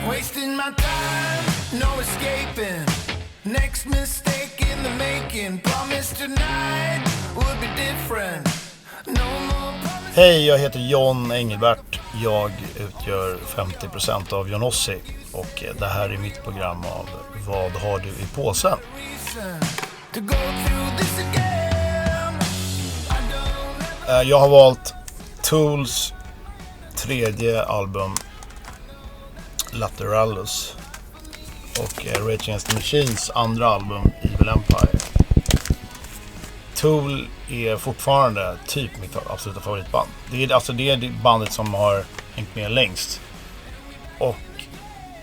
Wasting my time, no escaping. Next mistake in the making. Promise tonight would be different. No more promise. Hej, jag heter John Engelbert. Jag utgör 50% av Johnossi. Och det här är mitt program av Vad har du i påsen? Jag har valt Tools tredje album Lateralus och Rage Against the Machines andra album Evil Empire. Tool är fortfarande typ mitt absoluta favoritband. Det är det bandet som har hängt med längst. Och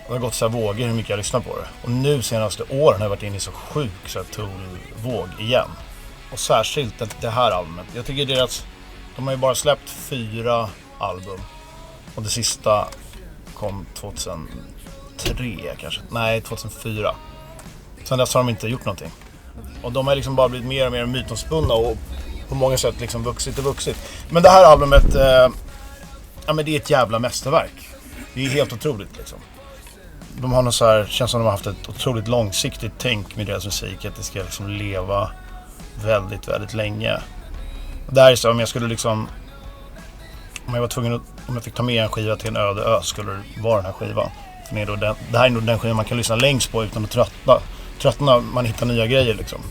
det har gått så här vågor hur mycket jag lyssnar på det. Och nu senaste åren har jag varit inne i så sjuk så här Tool-våg igen. Och särskilt det här albumet. Jag tycker de har ju bara släppt 4 album. Och det sista kom 2003 kanske. Nej, 2004. Sen dess har de inte gjort någonting. Och de har liksom bara blivit mer och mer mytomspunna och på många sätt liksom vuxit. Men det här albumet, men det är ett jävla mästerverk. Det är helt otroligt liksom. De har något så här, känns som de har haft ett otroligt långsiktigt tänk med deras musik. Att det ska liksom leva väldigt, väldigt länge. Och det här är så, om jag skulle liksom, om jag fick ta med en skiva till en öde ö skulle det vara den här skivan. För det här är nog den skivan man kan lyssna längst på utan att tröttna. Man hittar nya grejer liksom.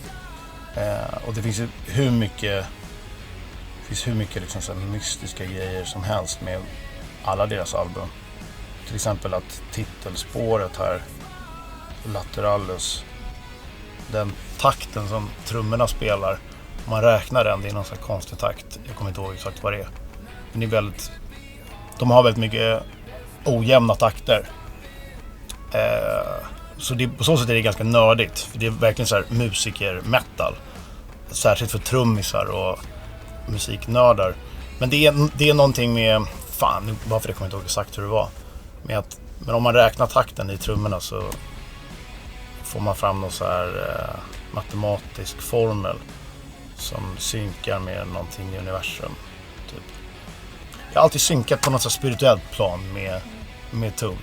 Och det finns ju hur mycket liksom så här mystiska grejer som helst med alla deras album. Till exempel att titelspåret här, Lateralus, den takten som trummorna spelar, om man räknar den, det är någon sån här konstig takt. Jag kommer inte ihåg exakt vad det är. Men det är de har väldigt mycket ojämna takter. Så på så sätt är det ganska nördigt. För det är verkligen så här musiker-metal. Särskilt för trummisar och musiknördar. Men det är någonting med, fan, bara för det kommer jag inte ihåg exakt hur det var. Men om man räknar takten i trummorna så får man fram någon så här matematisk formel som synkar med någonting i universum. Typ. Jag har alltid synkat på något så spirituellt plan med Tool.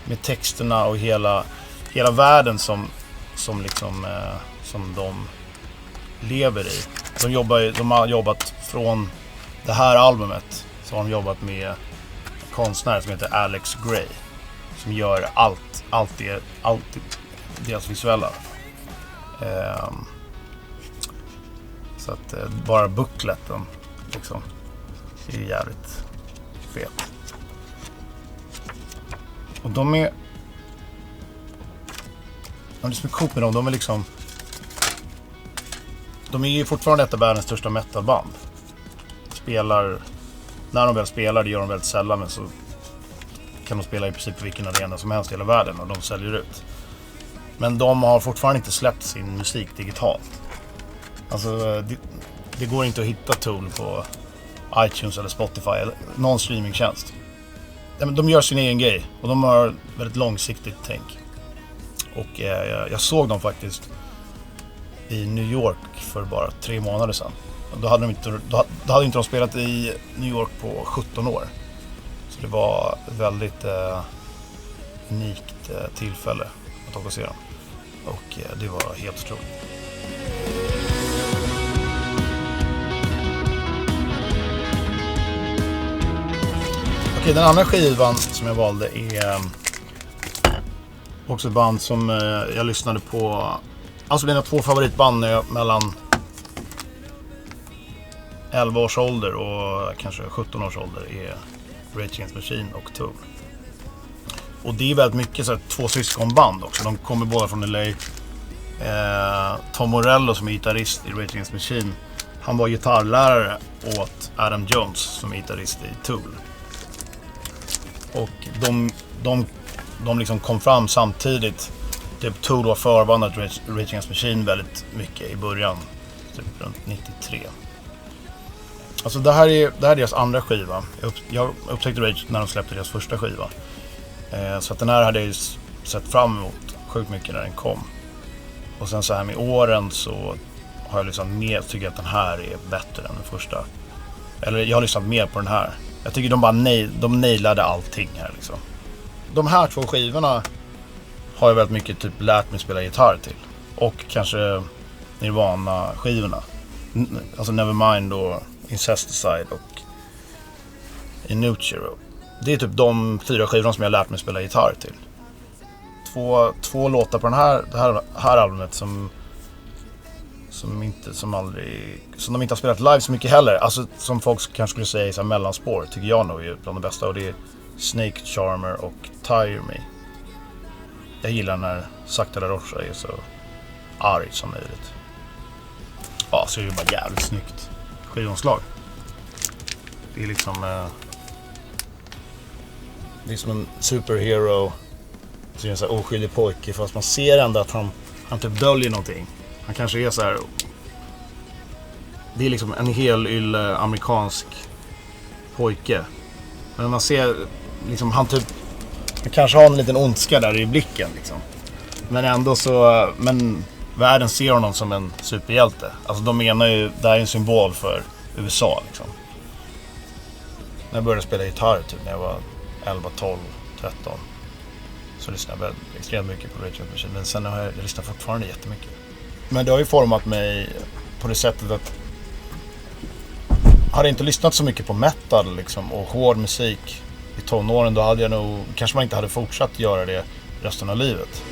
Med texterna och hela världen som de lever i. De har jobbat från det här albumet, så har de jobbat med en konstnär som heter Alex Gray som gör allt deras visuella. Så att bara bukletten liksom är jävligt fet. Och det som är coolt med dem, de är ju fortfarande ett av världens största metalband. När de väl spelar, det gör de väldigt sällan, men så kan de spela i princip på vilken arena som helst i hela världen och de säljer ut. Men de har fortfarande inte släppt sin musik digitalt. Alltså det går inte att hitta Tool på iTunes eller Spotify eller någon streamingtjänst. De gör sin egen grej och de har väldigt långsiktigt tänk. Och jag såg dem faktiskt i New York för bara 3 månader sedan. Då hade inte de spelat i New York på 17 år. Så det var ett väldigt unikt tillfälle att åka och se dem. Och det var helt otroligt. Okej, den andra skivan som jag valde är också ett band som jag lyssnade på. Alltså mina 2 favoritband när jag mellan 11 års ålder och kanske 17 års ålder är Rage Against the Machine och Tool. Och det är väldigt mycket så här 2 syskonband också. De kommer båda från LA. Tom Morello som är gitarrist i Rage Against the Machine, han var gitarrlärare åt Adam Jones som är gitarrist i Tool. Och de liksom kom fram samtidigt. Typ Tool var förbandat Rage Against the Machine väldigt mycket i början, typ runt 93. Alltså det här är deras andra skiva. Jag upptäckte Rage när de släppte deras första skiva. Så att den här hade jag ju sett fram emot sjukt mycket när den kom. Och sen så här med åren så har jag liksom mer, tycker att den här är bättre än den första. Eller jag har lyssnat mer på den här. Jag tycker de nailade allting här liksom. de här 2 skivorna har jag väldigt mycket typ lärt mig spela gitarr till. Och kanske Nirvana-skivorna. Alltså Nevermind och Incesticide och Inuture. Det är typ de 4 skivorna som jag har lärt mig spela gitarr till. Två låtar på det här albumet som de inte har spelat live så mycket heller. Alltså som folk kanske skulle säga i så här mellanspår, tycker jag nog är bland de bästa. Och det är Snake Charmer och Tire Me. Jag gillar när Sakta La Rocha är så arg som möjligt. Ja, så är det bara jävligt snyggt skivomslag. Det är liksom det är som en superhero. Så är en så här oskyldig pojke, fast man ser ändå att han typ döljer någonting. Han kanske är så här. Det är liksom en hel amerikansk pojke. Men man ser liksom han kanske har en liten ondska där i blicken liksom. Men ändå så, men världen ser honom som en superhjälte. Alltså de menar ju, det här är en symbol för USA liksom. När jag började spela gitarr typ när jag var 11, 12, 13 så lyssnade jag extremt mycket på Rage Against the Machine. Men sen har jag lyssnat fortfarande jättemycket. Men det har ju format mig på det sättet att hade jag inte lyssnat så mycket på metal liksom, och hård musik i tonåren, då hade jag nog, kanske man inte hade fortsatt göra det resten av livet.